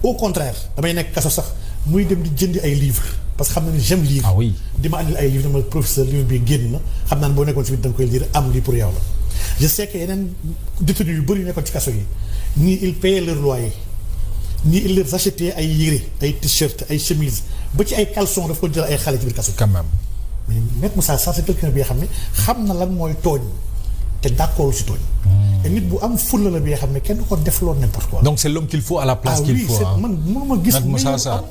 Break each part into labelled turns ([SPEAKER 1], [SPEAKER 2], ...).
[SPEAKER 1] au contraire damay nekk kaso sax muy dem di jëndi ay livres parce que xam na ni j'aime lire.
[SPEAKER 2] Ah oui.
[SPEAKER 1] di ma andil ay livres dama professeur livre bi génn na xam naa ne boo nekkoon si biir da nga koy lire am lii pour yow la. je sais que yeneen détenus yu bëri yu nekkoon ci kaso yi ñii ils payaient leur loyer ñii ils leur achetaient ay yére ay t-shirt ay chemises ba ci ay caleçons daf ko jël ay xale ci biir kaso.
[SPEAKER 2] quand même.
[SPEAKER 1] mais Maître Moussa Sarr c'est quelqu'un bi nga xam ne xam na lan mooy tooñ te d'accord si tooñ. te nit bu am fulla la bi nga xam ne kenn du ko def loolu n'importe quoi.
[SPEAKER 2] donc c'est l'homme qu'il faut à la place qu'il faut.
[SPEAKER 1] man mënuma gis.
[SPEAKER 2] Maître Moussa Sarr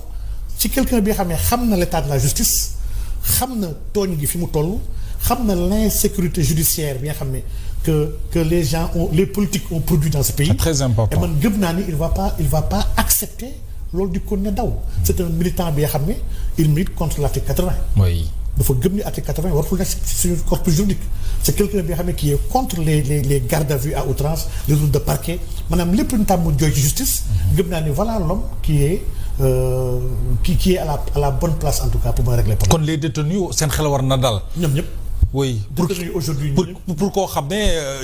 [SPEAKER 1] ci quelqu'un bi nga xam ne xam na l'état de la justice xam na tooñ gi fi mu toll xam na l'insécurité judiciaire bi nga xam ne que les gens ont les politiques ont produit dans ce pays.
[SPEAKER 2] C'est très important.
[SPEAKER 1] et man gëm naa ni il va pas accepter loolu di ko ne daw. c'est un militant bi nga xam ne il milite contre l'article 80.
[SPEAKER 2] oui.
[SPEAKER 1] dafa gëm ni article 80 warul nekk ci suñu corpus juridique c'est quelqu'un bi nga xam ne qui est contre les gardes à vue à outrance les routes de parquet maanaam lépp lu ñu tàmm jooy ci justice. gëm naa ni voilà l'homme qui est à la bonne place en tout cas pour mën a régler problème.
[SPEAKER 2] kon les détenus seen xel war na dal.
[SPEAKER 1] ñoom ñëpp.
[SPEAKER 2] oui
[SPEAKER 1] détenus aujourd'hui
[SPEAKER 2] pour koo xam ne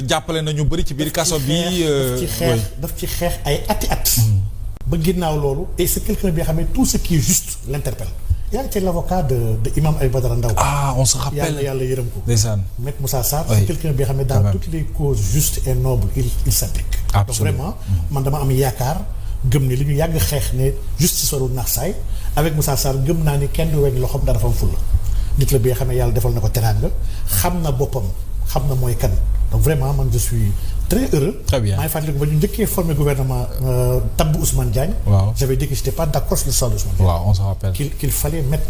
[SPEAKER 2] jàppale nañu bëri ci biir kaso bi.
[SPEAKER 1] daf ci xeex ay ati at. ba ginnaaw loolu et c'est quelqu'un bi nga xam ne tout ce qui est juste l'interpelle. Il a été l'avocat de Imam Aly Badara Ndao.
[SPEAKER 2] Ah, on se rappelle.
[SPEAKER 1] yàlla yërëm ko.
[SPEAKER 2] ndeysaan.
[SPEAKER 1] Maître Moussa Sarr. c'est quelqu'un bi nga xam ne dans toutes les causes justes et nobles il s'applique.
[SPEAKER 2] Absolument.
[SPEAKER 1] donc vraiment man dama am yaakaar gëm ni li ñu yàgg xeex ne justice warul naax saay avec Moussa Sarr gëm naa ni kenn du weñ loxoom dara fa am fulla nit la bi nga xam ne yàlla defal na ko teraanga xam na boppam xam na mooy kan donc vraiment man je suis très heureux.
[SPEAKER 2] Très bien.
[SPEAKER 1] maa ngi fàttaliku ba ñu njëkkee formé gouvernement tabb Ousmane Diagne.
[SPEAKER 2] waaw
[SPEAKER 1] j'avais dit que j'étais pas d'accord sur l'histoire d'Ousmane Diagne.
[SPEAKER 2] waaw on se rappelle.
[SPEAKER 1] qu'il fallait mettre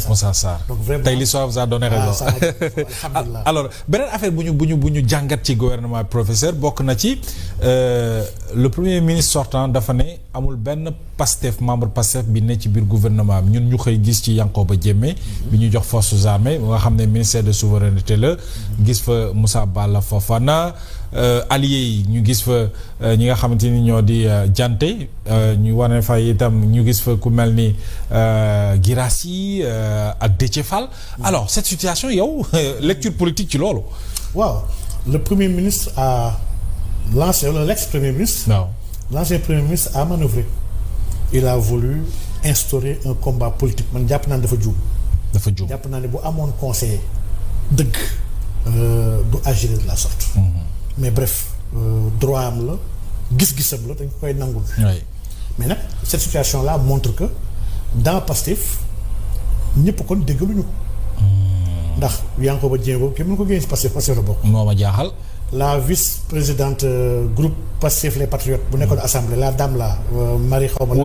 [SPEAKER 1] Moussa Sarr.
[SPEAKER 2] donc vraiment tey l'histoire vous a donné raison.
[SPEAKER 1] alhamdulilah.
[SPEAKER 2] alors beneen affaire bu ñu jàngat ci gouvernement professeur bokk na ci le premier ministre sortant dafa ne amul benn Pastef membre Pastef bi ne ci biir gouvernement am ñun ñu koy gis ci Yankhoba Diémé bi ñu jox forces armées nga xam ne ministère de souveraineté la gis fa Moussa Balla Fofana alliés yi ñu gis fa ñi nga xamante ni ñoo di Dianté ñu wane fa itam ñu gis fa ku mel ni Guirassy ak Déthié Fall alors cette situation yow lecture politique ci loolu.
[SPEAKER 1] waaw le premier ministre a lancé l'ex-premier ministre.
[SPEAKER 2] waaw
[SPEAKER 1] l'ancien premier ministre a manœuvré. il a voulu instaurer un combat politique man jàpp naa ne dafa juum. jàpp naa ne bu amoon conseiller dëgg du agir de la sorte. mais bref droit am la gis-gisam la dañ koy nangul. mais nag cette situation là montre que dans Pastef ñëpp kon déggaluñu ko. ndax Yankhoba Diémé boobu kenn mënu ko génne ci Pastef la bokk.
[SPEAKER 2] moo ma jaaxal.
[SPEAKER 1] la vice-présidente groupe Pastef les Patriotes bu nekkoon assemblée la dame là Marie xawma